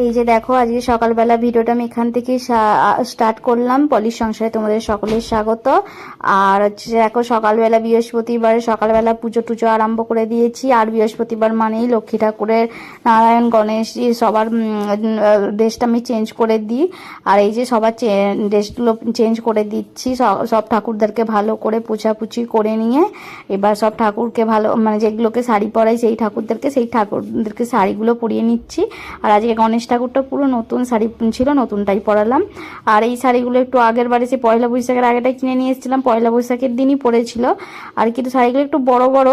এই যে দেখো আজকে সকালবেলা ভিডিওটা আমি এখান থেকে স্টার্ট করলাম। পলির সংসারে তোমাদের সকলের স্বাগত। আর হচ্ছে দেখো সকালবেলা বৃহস্পতিবারে সকালবেলা পুজো টুজো আরম্ভ করে দিয়েছি। আর বৃহস্পতিবার মানেই লক্ষ্মী ঠাকুরের, নারায়ণ, গণেশ সবার ড্রেসটা আমি চেঞ্জ করে দিই। আর এই যে সবার ড্রেসগুলো চেঞ্জ করে দিচ্ছি। সব ঠাকুরদেরকে ভালো করে পোছাপুছি করে নিয়ে এবার সব ঠাকুরকে ভালো মানে যেগুলোকে শাড়ি পরাই সেই ঠাকুরদেরকে শাড়িগুলো পরিয়ে নিচ্ছি। আর আজকে গণেশ ঠাকুরটা পুরো নতুন শাড়ি ছিল, নতুনটাই পরালাম। আর এই শাড়িগুলো একটু আগের বারে সে পয়লা বৈশাখের আগেটাই কিনে নিয়ে এসেছিলাম, পয়লা বৈশাখের দিনই পরেছিল। আর কিন্তু শাড়িগুলো একটু বড় বড়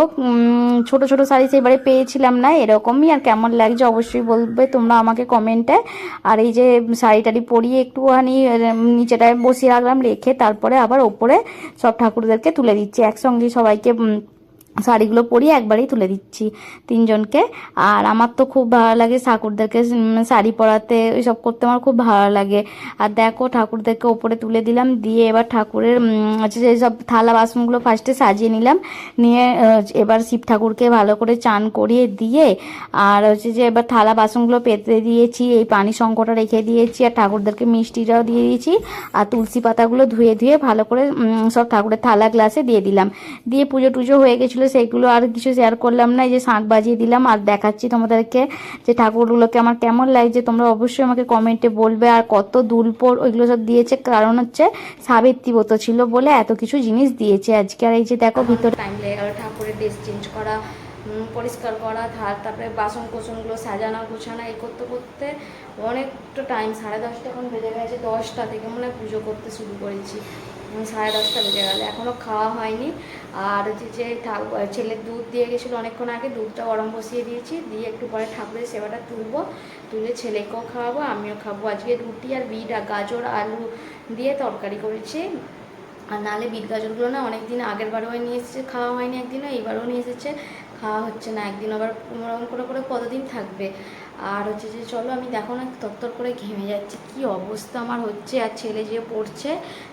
ছোট ছোট শাড়ি সেইবারে পেয়েছিলাম না, এরকমই। আর কেমন লাগছে অবশ্যই বলবে তোমরা আমাকে কমেন্টে। আর এই যে শাড়িটারি পরিয়ে একটুখানি নিচেটায় বসিয়ে রাখলাম, রেখে তারপরে আবার ওপরে সব ঠাকুরদেরকে তুলে দিচ্ছি একসঙ্গে। সবাইকে শাড়িগুলো পরিয়ে একবারেই তুলে দিচ্ছি তিনজনকে। আর আমার তো খুব ভালো লাগে ঠাকুরদেরকে শাড়ি পরাতে, ওইসব করতে আমার খুব ভালো লাগে। আর দেখো ঠাকুরদেরকে ওপরে তুলে দিলাম, দিয়ে এবার ঠাকুরের হচ্ছে সব থালা বাসনগুলো ফার্স্টে সাজিয়ে নিলাম, নিয়ে এবার শিব ঠাকুরকে ভালো করে চান করিয়ে দিয়ে আর হচ্ছে যে এবার থালা বাসনগুলো পেতে দিয়েছি, এই পানি সংকটটা রেখে দিয়েছি, আর ঠাকুরদেরকে মিষ্টিটাও দিয়ে দিয়েছি। আর তুলসী পাতাগুলো ধুয়ে ধুয়ে ভালো করে সব ঠাকুরের থালা গ্লাসে দিয়ে দিলাম। দিয়ে পুজো টুজো হয়ে গেছিলো, সেইগুলো আর কিছু শেয়ার করলাম না। এই যে শাঁখ বাজিয়ে দিলাম আর দেখাচ্ছি তোমাদেরকে যে ঠাকুরগুলোকে আমার কেমন লাগছে। তোমরা অবশ্যই আমাকে কমেন্টে বলবে। আর কত দুলপোর ওইগুলো সব দিয়েছে, কারণ হচ্ছে সাবিত্রী ব্রত ছিল বলে এত কিছু জিনিস দিয়েছে আজকে। আর এই যে দেখো ভিতরে টাইম লেগে গেল ঠাকুরের ড্রেস চেঞ্জ করা, পরিষ্কার করা, তারপরে বাসন কোসনগুলো সাজানো গোছানো এই করতে করতে অনেকটা টাইম, 10:30 এখন বেজে গেছে। 10টা থেকে মনে হয় পুজো করতে শুরু করেছি, 10:30 বেজে গেলে এখনও খাওয়া হয়নি। আর হচ্ছে যে ছেলের দুধ দিয়ে গেছিলো অনেকক্ষণ আগে, দুধটা গরম বসিয়ে দিয়েছি, দিয়ে একটু পরে ঠাকুরের সেবাটা তুলে ছেলেকেও খাওয়াবো, আমিও খাবো। আজকে রুটি আর বিট আর গাজর আলু দিয়ে তরকারি করেছি। আর নাহলে বিট গাজরগুলো না অনেক দিন আগের বারেও নিয়ে এসেছে, খাওয়া হয়নি একদিনও, এইবারও নিয়ে এসেছে, খাওয়া হচ্ছে না। একদিন আবার ওরকম করে করে কতদিন থাকবে। আর হচ্ছে যে চলো আমি দেখো না তরতর করে ঘেমে যাচ্ছি, কি অবস্থা আমার হচ্ছে। আর ছেলে যে পড়ছে,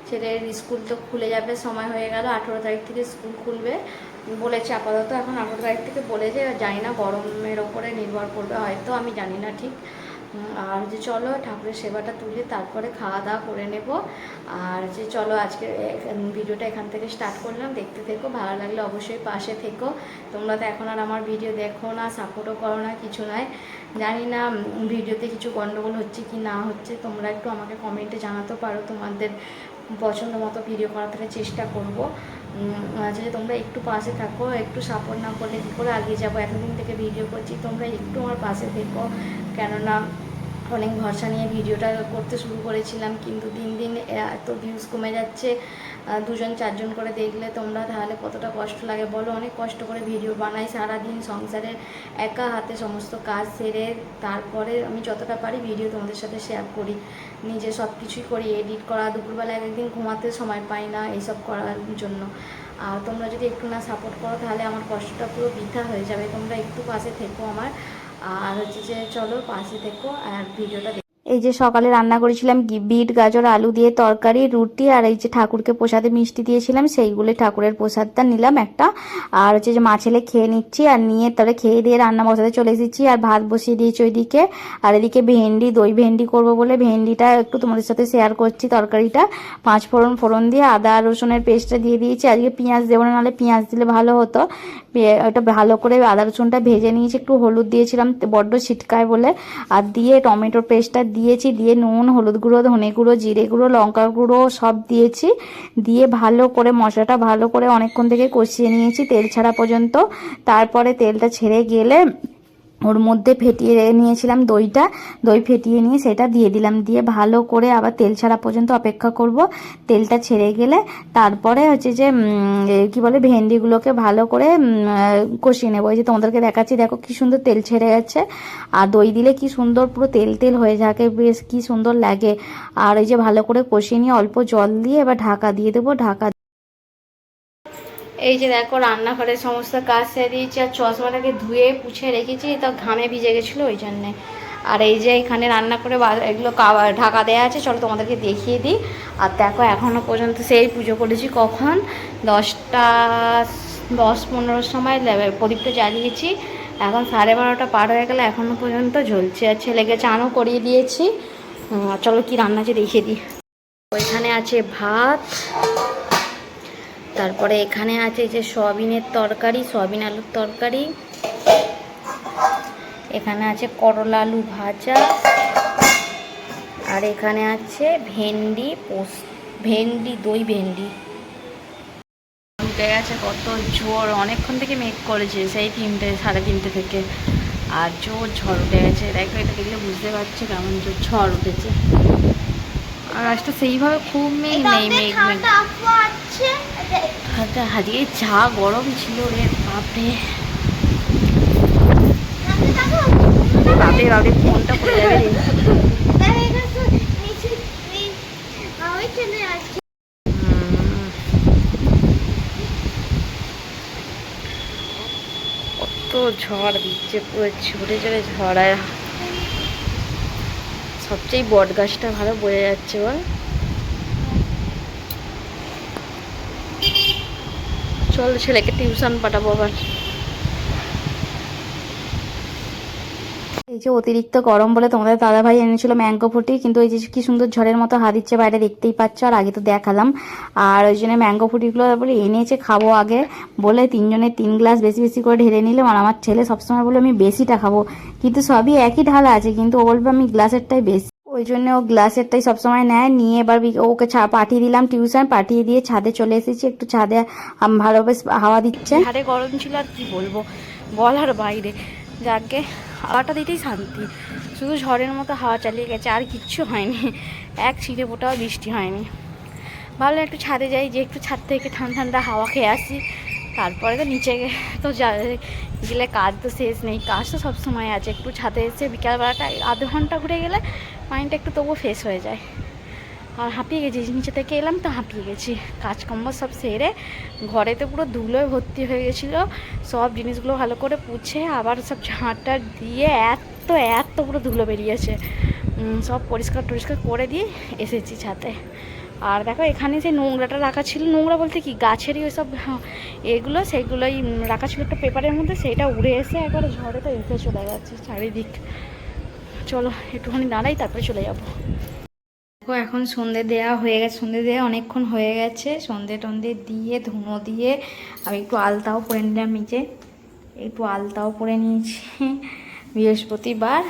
ছেলের স্কুল তো খুলে যাবে, সময় হয়ে গেল, 18 তারিখ থেকে স্কুল খুলবে বলেছে আপাতত। এখন 18 তারিখ থেকে বলেছে, জানি না গরমের ওপরে নির্ভর করবে হয়তো, আমি জানি না ঠিক। আর যে চলো ঠাকুরের সেবাটা তুলে তারপরে খাওয়া দাওয়া করে নেব। আর যে চলো আজকে ভিডিওটা এখান থেকে স্টার্ট করলাম, দেখতে থেকো, ভালো লাগলে অবশ্যই পাশে থেকো। তোমরা তো এখন আর আমার ভিডিও দেখো না, সাপোর্টও করো না, কিছু নয়। জানি না ভিডিওতে কিছু গন্ডগোল হচ্ছে কি না হচ্ছে, তোমরা একটু আমাকে কমেন্টে জানাতে পারো। তোমাদের পছন্দ মতো ভিডিও করার চেষ্টা করব। যে তোমরা একটু পাশে থাকো, একটু সাপোর্ট না করলে কী করে এগিয়ে যাবো। এতদিন থেকে ভিডিও করছি, তোমরা একটু আমার পাশে থেকো। কেননা অনেক ভরসা নিয়ে ভিডিওটা করতে শুরু করেছিলাম, কিন্তু দিন দিন এত ভিউজ কমে যাচ্ছে। 2জন 4জন করে দেখলে তোমরা তাহলে কতটা কষ্ট লাগে বলো। অনেক কষ্ট করে ভিডিও বানাই সারাদিন, সংসারের একা হাতে সমস্ত কাজ সেরে তারপরে আমি যতটা পারি ভিডিও তোমাদের সাথে শেয়ার করি, নিজে সব কিছুই করি, এডিট করা, দুপুরবেলা একদিন ঘুমাতে সময় পাই না এইসব করার জন্য। আর তোমরা যদি একটু না সাপোর্ট করো তাহলে আমার কষ্টটা পুরো বৃথা হয়ে যাবে। তোমরা একটু পাশে থেকো আমার। আর হচ্ছে যে চলো পাশে থেকো আর ভিডিওটা। এই যে সকালে রান্না করেছিলাম বিট গাজর আলু দিয়ে তরকারি, রুটি, আর এই যে ঠাকুরকে প্রসাদে মিষ্টি দিয়েছিলাম সেইগুলো ঠাকুরের প্রসাদটা নিলাম একটা। আর হচ্ছে যে মা ছেলে খেয়ে নিচ্ছি, আর নিয়ে তারপরে খেয়ে দিয়ে রান্না বসাতে চলে এসেছি। আর ভাত বসিয়ে দিয়েছি ওইদিকে। আর এদিকে দই ভেন্ডি করব বলে ভেন্ডিটা একটু তোমাদের সাথে শেয়ার করছি। তরকারিটা 5 ফোড়ন দিয়ে আদা রসুনের পেস্টটা দিয়ে দিয়েছি। আজকে পেঁয়াজ দেবো না, নাহলে পেঁয়াজ দিলে ভালো হতো। ওটা ভালো করে আদা রসুনটা ভেজে নিয়েছি, একটু হলুদ দিয়েছিলাম বড্ড ছিটকায় বলে, আর দিয়ে টমেটোর পেস্টটা দিয়েছি, দিয়ে নুন, হলুদ গুঁড়ো, ধনে গুঁড়ো, জিরে গুঁড়ো, লঙ্কা গুঁড়ো সব দিয়েছি। দিয়ে ভালো করে মশলাটা ভালো করে অনেকক্ষণ থেকে কষিয়ে নিয়েছি তেল ছাড়া পর্যন্ত। তারপরে তেলটা ছেড়ে গেলে ওর মধ্যে ফেটিয়ে নিয়েছিলাম দই ফেটিয়ে নিয়ে সেটা দিয়ে দিলাম, দিয়ে ভালো করে আবার তেল ছাড়া পর্যন্ত অপেক্ষা করব। তেলটা ছেড়ে গেলে তারপরে হচ্ছে যে কি বলে ভেন্ডিগুলোকে ভালো করে কষিয়ে নেবো। এই যে তোমাদেরকে দেখাচ্ছি, দেখো কি সুন্দর তেল ছেড়ে গেছে। আর দই দিলে কি সুন্দর পুরো তেল তেল হয়ে থাকে, বেশ কি সুন্দর লাগে। আর এই যে ভালো করে কষিয়ে নিয়ে অল্প জল দিয়ে এবার ঢাকা দিয়ে দেবো। এই যে দেখো রান্নাঘরের সমস্ত কাজ সেরে দিয়েছি, আর চশমাটাকে ধুয়ে পুছে রেখেছি, তো ঘামে ভিজে গেছিলো ওই জন্যে। আর এই যে এখানে রান্না করে এগুলো ঢাকা দেওয়া আছে, চলো তোমাদেরকে দেখিয়ে দিই। আর দেখো এখনও পর্যন্ত সেই পুজো করেছি কখন 10টা 10-15 সময় প্রদীপটা জ্বালিয়েছি, এখন 12:30 পার হয়ে গেলে এখনও পর্যন্ত ঝুলছে। আর ছেলেকে চানও করিয়ে দিয়েছি। চলো কি রান্না আছে দেখিয়ে দিই। ওইখানে আছে ভাত, তারপরে এখানে আছে যে সয়াবিনের তরকারি, সয়াবিন আলুর তরকারি, এখানে আছে করলা আলু ভাজা, আর এখানে আছে ভেন্ডি দই ভেন্ডি। উঠে গেছে কত জোর, অনেকক্ষণ থেকে মেঘ করেছে, সেই 3টে 3:30 থেকে, আর জোর ঝড় উঠে গেছে। দেখো এটা দেখলে বুঝতে পারছো কেমন জোর ঝড় উঠেছে। আর আজটা সেইভাবে খুব মেঘ নেই, মেঘ আজকে যা গরম ছিল রে বাপরে বাপরে বাপরে, ফোনটা পড়ে যাবে রে। কত ঝড় দিচ্ছে, পুরো ঝরে ঝরে ঝড়। আর সবচেয়ে বট গাছটা ভালো বোঝা যাচ্ছে বল। চল ছেলেকে টিউশন পাঠাবো আবার। এই যে অতিরিক্ত গরম বলে তোমাদের দাদাভাই এনেছিল ম্যাঙ্গো ফুটি, কিন্তু ওই যে কি সুন্দর ঝড়ের মতো হাত দিচ্ছে বাইরে, দেখতেই পাচ্ছ। আর আগে তো দেখালাম। আর ওই জন্য ম্যাঙ্গো ফুটিগুলো বলে এনেছে খাবো আগে বলে 3 জনের 3 গ্লাস বেশি বেশি করে ঢেলে নিলাম। আর আমার ছেলে সবসময় বলে আমি বেশিটা খাবো, কিন্তু সবই একই ঢালা আছে, কিন্তু ও বলবে আমি গ্লাসেরটাই বেশি। ওই জন্য ও গ্লাসেরটাই সবসময় নেয়। নিয়ে এবার ওকে পাঠিয়ে দিলাম টিউশন, পাঠিয়ে দিয়ে ছাদে চলে এসেছি। একটু ছাদে ভালো বেশ হাওয়া দিচ্ছে। ছাদে গরম ছিল আর কি বলবো, বলার বাইরে। যাকে হাওয়াটা দিতেই শান্তি, শুধু ঝড়ের মতো হাওয়া চালিয়ে গেছে, আর কিচ্ছু হয়নি, এক ছিটে ফোঁটাও বৃষ্টি হয়নি। ভাবলাম একটু ছাদে যাই, যে একটু ছাদ থেকে ঠান্ডা ঠান্ডা হাওয়া খেয়ে আসি। তারপরে তো নিচে তো গেলে কাজ তো শেষ নেই, কাজ তো সবসময় আছে। একটু ছাদে এসে বিকালবেলাটা আধ ঘন্টা ঘুরে গেলে মাইন্ডটা একটু তবুও ফ্রেশ হয়ে যায়। আর হাঁপিয়ে গেছি, নিচে থেকে এলাম তো হাঁপিয়ে গেছি। কাজকর্ম সব সেরে ঘরেতে পুরো ধুলোয় ভর্তি হয়ে গেছিলো, সব জিনিসগুলো ভালো করে পুছে আবার সব ঝাঁটটা দিয়ে এত এত পুরো ধুলো বেরিয়েছে, সব পরিষ্কার টরিষ্কার করে দিয়ে এসেছি ছাদে। আর দেখো এখানে যে নোংরাটা রাখা ছিল, নোংরা বলতে কি গাছেরই ওই সব এগুলো, সেইগুলোই রাখা ছিল একটা পেপারের মধ্যে, সেইটা উড়ে এসে একবার ঝড়ে তো এসে চলে যাচ্ছে চারিদিক। চলো একটুখানি দাঁড়াই, তারপরে চলে যাবো। দেখো এখন সন্ধে দেওয়া হয়ে গেছে, সন্ধে দেওয়া অনেকক্ষণ হয়ে গেছে। সন্ধে টন্ধে দিয়ে ধুনো দিয়ে আমি একটু আলতাও পরে নিলাম, নিচে একটু আলতাও পরে নিয়েছি বৃহস্পতিবার।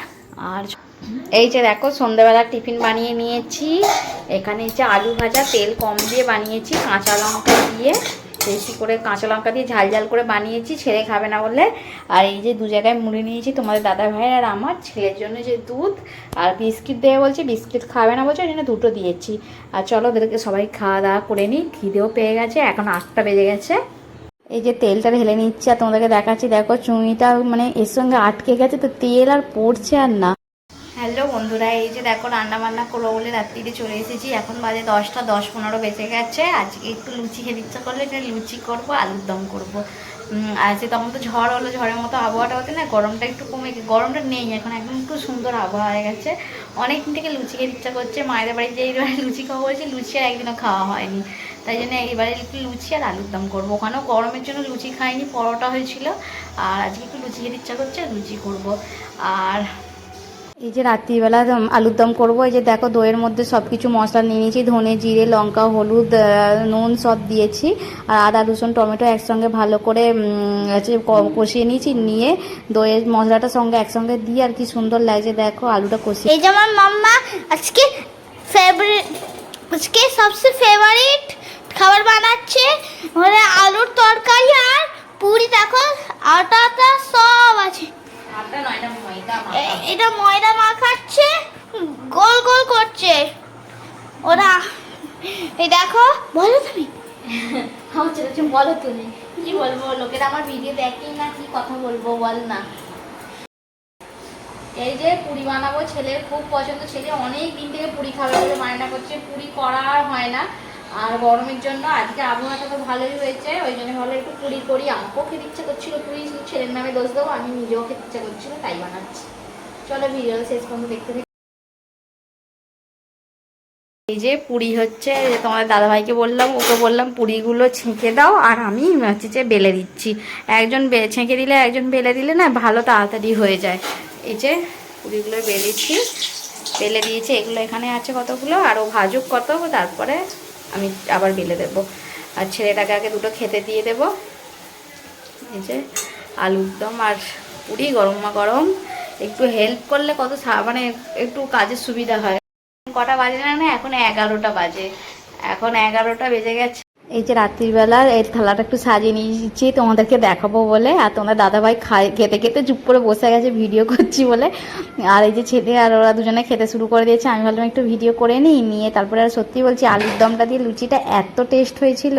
আর এই যে দেখো সন্ধেবেলা টিফিন বানিয়ে নিয়েছি। এখানে হচ্ছে আলু ভাজা, তেল কম দিয়ে বানিয়েছি, কাঁচা লঙ্কা দিয়ে বেশি করে কাঁচা লঙ্কা দিয়ে ঝাল ঝাল করে বানিয়েছি, ছেলে খাবে না বলে। আর এই যে 2 জায়গায় মুড়ি নিয়েছি, তোমাদের দাদা ভাই আর আমার ছেলের জন্য যে দুধ আর বিস্কিট দেবে বলছে, বিস্কিট খাবে না বলছে, ওই জন্য 2টো দিয়েছি। আর চলো ওদেরকে সবাই খাওয়া দাওয়া করে নিই, খিদেও পেয়ে গেছে, এখন 8টা বেজে গেছে। এই যে তেলটা ঢেলে নিচ্ছি আর তোমাদেরকে দেখাচ্ছি। দেখো চুঁইটা মানে এর সঙ্গে আটকে গেছে, তো তেল আর পড়ছে আর না। হ্যালো বন্ধুরা, এই যে দেখো রান্না বান্না করবো বলে রাত্রিতে চলে এসেছি। এখন বাজে 10টা 10-15 বেজে গেছে। আজকে একটু লুচি খেতে ইচ্ছা করলে এটা লুচি করবো, আলুর দম করবো। আজকে তখন তো ঝড় হলো, ঝড়ের মতো আবহাওয়াটা হতে না, গরমটা একটু কমে, গরমটা নেই এখন, একদম একটু সুন্দর আবহাওয়া হয়ে গেছে। অনেকদিন থেকে লুচি খেতে ইচ্ছা করছে। মায়েদের বাড়ি যে এইবারে লুচি খাওয়া হয়েছে, লুচি আর একদিনও খাওয়া হয়নি, তাই জন্য এবারে একটু লুচি আর আলুর দম করবো। ওখানেও গরমের জন্য লুচি খাইনি, পরোটা হয়েছিল। আর আজকে একটু লুচি খেতে ইচ্ছা করছে, লুচি করবো। আর এই যে রাত্রিবেলা আলুর দম করবো। এই যে দেখো দইয়ের মধ্যে সব কিছু মশলা নিয়ে নিয়েছি, ধনে জিরে লঙ্কা হলুদ নুন সব দিয়েছি। আর আদা রসুন টমেটো একসঙ্গে ভালো করে কষিয়ে নিয়েছি, নিয়ে দইয়ের মশলাটার সঙ্গে একসঙ্গে দিয়ে আর কি সুন্দর লাগছে। দেখো আলুটা কষিয়ে, এই যে আমার মাম্মা আজকে সবচেয়ে ফেভারিট খাবার বানাচ্ছে, মানে আলুর তরকারি আর পুরি। দেখো আটা সব আছে, এটা ময়দা মাখাচ্ছে, গোল গোল করছে ওরা। এই দেখো, বলো তুমি। বলো তুমি কি বলবো, লোকেরা আমার ভিডিও দেখেই না, কি কথা বলবো বল না। এই যে পুরি বানাবো, ছেলের খুব পছন্দ, ছেলে অনেক দিন থেকে পুরি খাবে বলে বায়না করছে, পুরি করা আর হয় না। আর গরমের জন্য আজকে আবহাওয়াটা তো ভালোই হয়েছে, ওই জন্য ভালো একটু পুরি করি। আমাকেও খেতে ইচ্ছে করছিল পুরি, ছেলের নামে দোষ দেবো, আমি নিজেও খেতে ইচ্ছে করছিল, তাই বানাচ্ছি। চলো ভিডিও শেষ পর্যন্ত দেখতে এই যে পুরি হচ্ছে, যে তোমাদের দাদাভাইকে বললাম, ওকে বললাম পুরিগুলো ছেঁকে দাও, আর আমি হচ্ছে যে বেলে দিচ্ছি। একজন ছেঁকে দিলে একজন বেলে দিলে না ভালো তাড়াতাড়ি হয়ে যায়। এই যে পুরিগুলো বেলেছি, বেলে দিয়েছি। এগুলো এখানে আছে কতগুলো, আরও ভাজুক কত, তারপরে আমি আবার বেলে দেবো। আর ছেলেটাকে আগে দুটো খেতে দিয়ে দেবো। এই যে আলুর দম আর পুরি গরমা গরম। একটু হেল্প করলে কত মানে একটু কাজের সুবিধা হয়। কটা বাজে না, এখন 11টা বাজে, এখন 11টা বেজে গেছে। এই যে রাত্রিবেলার এই থালাটা একটু সাজিয়ে নিয়েছি তোমাদেরকে দেখাবো বলে। আর তোমাদের দাদাভাই খেতে খেতে চুপ করে বসে গেছে ভিডিও করছি বলে। আর এই যে ছেলে আর ওরা দুজনে খেতে শুরু করে দিয়েছে। আমি ভাবলাম একটু ভিডিও করে নিয়ে তারপরে, আর সত্যি বলছি আলুর দমটা দিয়ে লুচিটা এত টেস্ট হয়েছিল।